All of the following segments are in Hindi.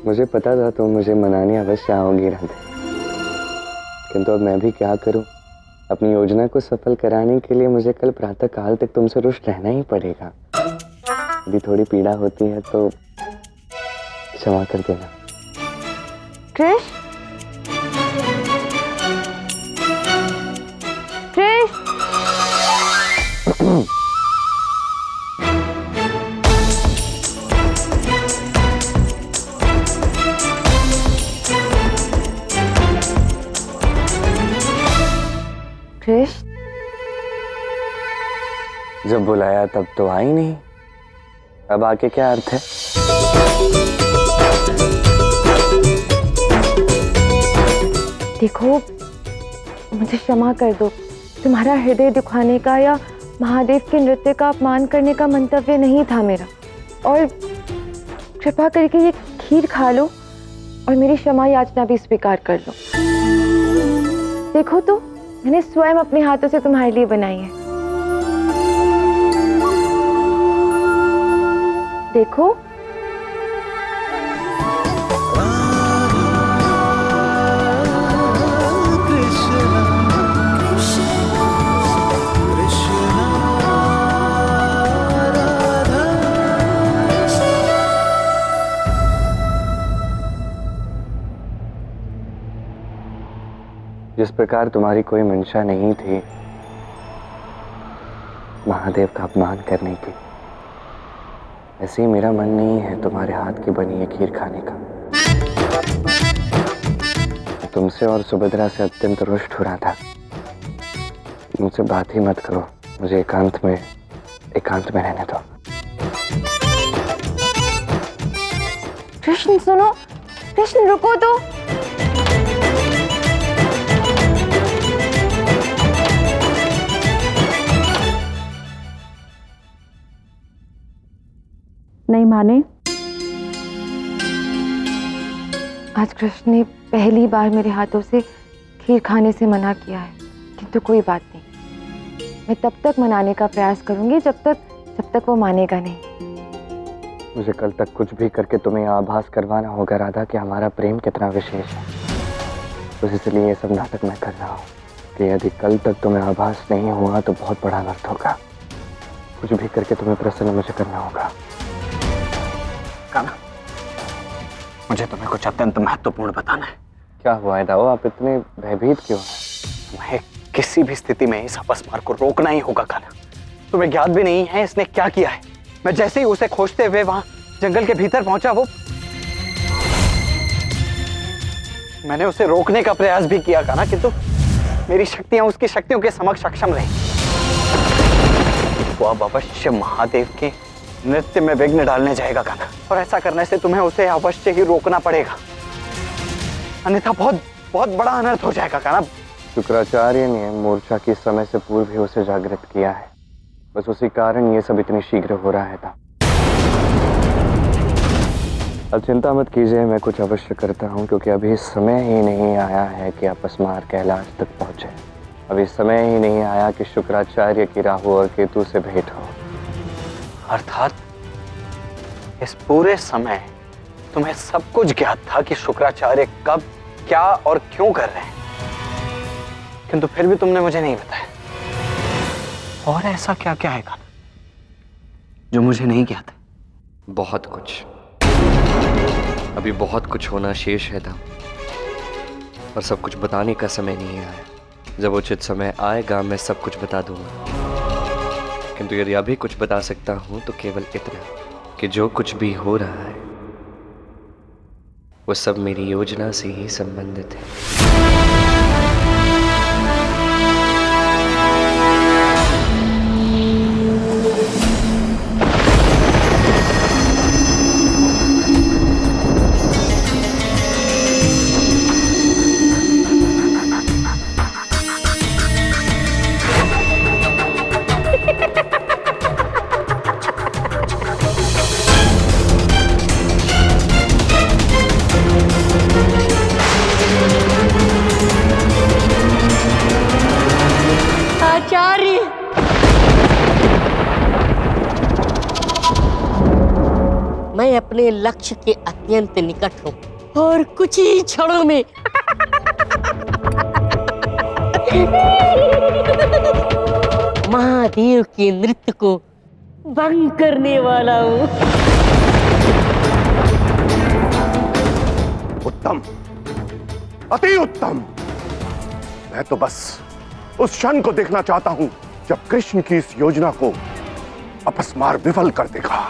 मुझे पता था तुम मुझे मनाने अवश्य आओगी राधे, किंतु अब मैं भी क्या करूं? अपनी योजना को सफल कराने के लिए मुझे कल प्रातः काल तक तुमसे रुष्ट रहना ही पड़ेगा। यदि थोड़ी पीड़ा होती है तो क्षमा कर देना। कृष, कृष, कृष, जब बुलाया तब तो आई नहीं, अब आके क्या अर्थ है? देखो, मुझे क्षमा कर दो। तुम्हारा हृदय दुखाने का या महादेव के नृत्य का अपमान करने का मंतव्य नहीं था मेरा। और कृपा करके ये खीर खा लो और मेरी क्षमा याचना भी स्वीकार कर लो। देखो तो, मैंने स्वयं अपने हाथों से तुम्हारे लिए बनाई है। देखो, जिस प्रकार तुम्हारी कोई मंशा नहीं थी महादेव का अपमान करने की, ऐसे ही मेरा मन नहीं है तुम्हारे हाथ की बनी है खीर खाने का। तुमसे और सुभद्रा से अत्यंत रुष्ट हो रहा था। मुझसे बात ही मत करो, मुझे एकांत में रहने दो। कृष्ण सुनो, कृष्ण रुको तो। नहीं माने? आज कृष्ण ने पहली बार मेरे हाथों से खीर खाने से मना किया है, किंतु कोई बात नहीं, मैं तब तक मनाने का प्रयास करूंगी जब तक वो मानेगा नहीं। मुझे कल तक कुछ भी करके तुम्हें आभास करवाना होगा राधा कि हमारा प्रेम कितना विशेष है। बस इसलिए ये सब नाटक मैं कर रहा हूँ कि यदि कल तक तुम्हें आभास नहीं हुआ तो बहुत बड़ा अनर्थ होगा। कुछ भी करके तुम्हें प्रसन्न मुझे करना होगा। मुझे तुम्हें कुछ अत्यंत महत्वपूर्ण बताना है। क्या हुआ है दाऊ, आप इतने भयभीत क्यों हैं? तुम्हें किसी भी स्थिति में इस अपस्मार को रोकना ही होगा कान्हा। तुम्हें ज्ञात भी नहीं है इसने क्या किया है। मैं जैसे ही उसे खोजते हुए वहां जंगल के भीतर पहुंचा, मैंने उसे रोकने का प्रयास भी किया कान्हा, किंतु मेरी शक्तियां उसकी शक्तियों के समक्ष अक्षम रही। वो अब अवश्य महादेव के नृत्य में विघ्न डालने जाएगा कान्हा, और ऐसा करने से तुम्हें उसे अवश्य ही रोकना पड़ेगा, अन्यथा बहुत बहुत बड़ा अनर्थ हो जाएगा कान्हा। शुक्राचार्य ने मोर्चा के समय से पूर्व ही उसे जागृत किया है, बस उसी कारण ये सब इतनी शीघ्र हो रहा है। अब चिंता मत कीजिए, मैं कुछ अवश्य करता हूँ, क्योंकि अभी समय ही नहीं आया है कि अपस्मार कैलाश तक पहुंचे। अभी समय ही नहीं आया कि शुक्राचार्य की राहु और केतु से भेंट हो। अर्थात इस पूरे समय तुम्हें सब कुछ ज्ञात था कि शुक्राचार्य कब, क्या और क्यों कर रहे हैं, किंतु फिर भी तुमने मुझे नहीं बताया। और ऐसा क्या क्या है जो मुझे नहीं ज्ञात है? बहुत कुछ, अभी बहुत कुछ होना शेष है दाऊ, और सब कुछ बताने का समय नहीं आया। जब उचित समय आएगा मैं सब कुछ बता दूंगा, किंतु यदि अभी कुछ बता सकता हूं तो केवल इतना कि जो कुछ भी हो रहा है वो सब मेरी योजना से ही संबंधित है। मैं अपने लक्ष्य के अत्यंत निकट हूँ और कुछ ही क्षणों में महादेव के नृत्य को भंग करने वाला हूँ। उत्तम, अति उत्तम। मैं तो बस उस क्षण को देखना चाहता हूं जब कृष्ण की इस योजना को अपस्मार विफल कर देगा।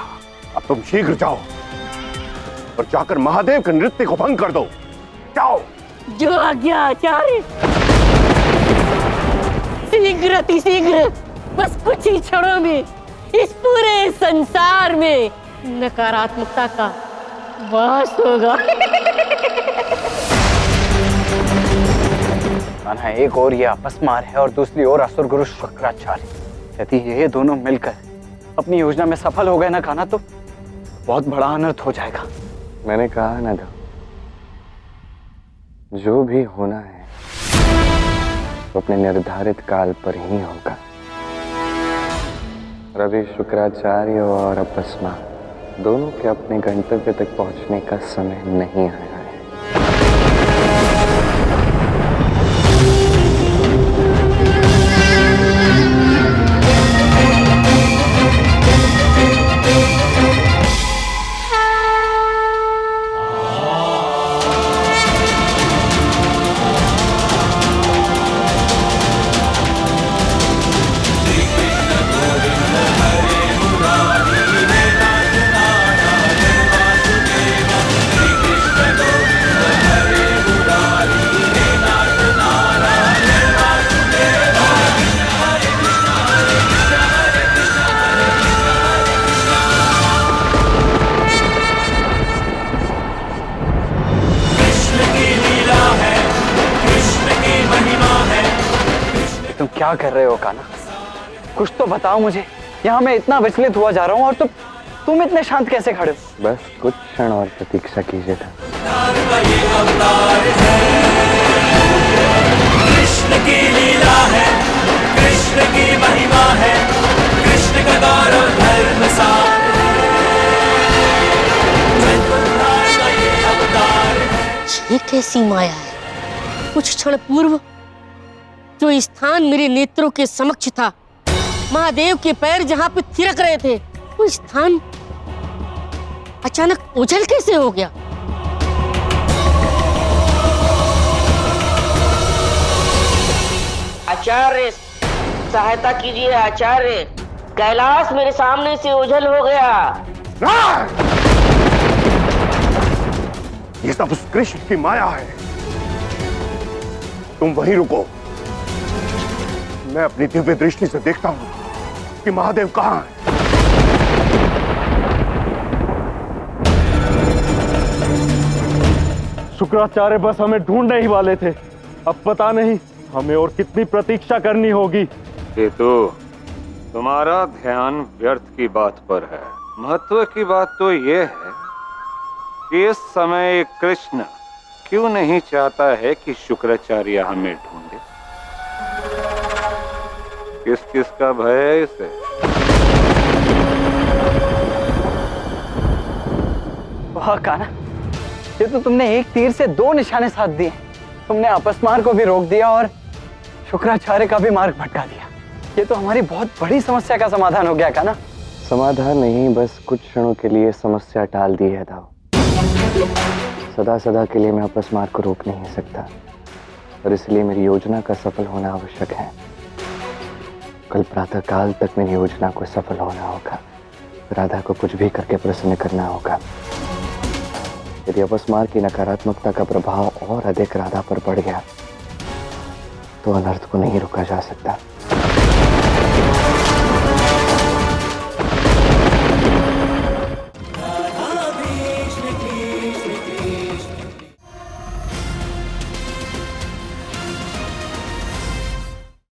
अब तुम शीघ्र जाओ और जाकर महादेव के नृत्य को भंग कर दो। जाओ। जो आज्ञा आचार्य। शीघ्र अतिशीघ्र, बस कुछ ही क्षणों में इस पूरे संसार में नकारात्मकता का वास होगा। कान्हा, एक और ये अपस्मार है और दूसरी ओर असुर गुरु शुक्राचार्य। यदि ये दोनों मिलकर अपनी योजना में सफल हो गए ना कान्हा, तो बहुत बड़ा अनर्थ हो जाएगा। मैंने कहा ना था, जो भी होना है वो अपने निर्धारित काल पर ही होगा। रवि शुक्राचार्य और अपस्मार दोनों के अपने गंतव्य तक पहुंचने का समय नहीं आया है। तुम क्या कर रहे हो कान्हा? कुछ तो बताओ मुझे। यहाँ मैं इतना विचलित हुआ जा रहा हूँ और तुम इतने शांत कैसे खड़े हो? बस कुछ क्षण और प्रतीक्षा कीजिए था। कृष्ण की लीला है, कृष्ण की महिमा है, कृष्ण का गौरव धर्म सार है। ये कैसी माया है? कुछ क्षण पूर्व जो स्थान मेरे नेत्रों के समक्ष था, महादेव के पैर जहां पे थिरक रहे थे, वो स्थान अचानक ओझल कैसे हो गया? आचार्य, सहायता कीजिए आचार्य। कैलाश मेरे सामने से ओझल हो गया। ये सब उस कृष्ण की माया है। तुम वहीं रुको, मैं अपनी दिव्य दृष्टि से देखता हूं कि महादेव कहां है। शुक्राचार्य बस हमें ढूंढने ही वाले थे। अब पता नहीं हमें और कितनी प्रतीक्षा करनी होगी। केतु, तुम्हारा ध्यान व्यर्थ की बात पर है। महत्व की बात तो यह है कि इस समय कृष्ण क्यों नहीं चाहता है कि शुक्राचार्य हमें ढूंढे। किस किस का भय है इसे? वाह कान्हा, ये तो तुमने एक तीर से दो निशाने साध दिए। तुमने अपस्मार को भी रोक दिया और शुक्राचार्य का भी मार्ग भटका दिया। ये तो हमारी बहुत बड़ी समस्या का समाधान हो गया कान्हा। समाधान नहीं, बस कुछ क्षणों के लिए समस्या टाल दी है दाव। सदा सदा के लिए मैं अपस्मार को रोक नहीं सकता और इसलिए मेरी योजना का सफल होना आवश्यक है। कल प्रातः काल तक मेरी योजना को सफल होना होगा। राधा को कुछ भी करके प्रसन्न करना होगा। यदि अपस्मार की नकारात्मकता का प्रभाव और अधिक राधा पर बढ़ गया तो अनर्थ को नहीं रोका जा सकता।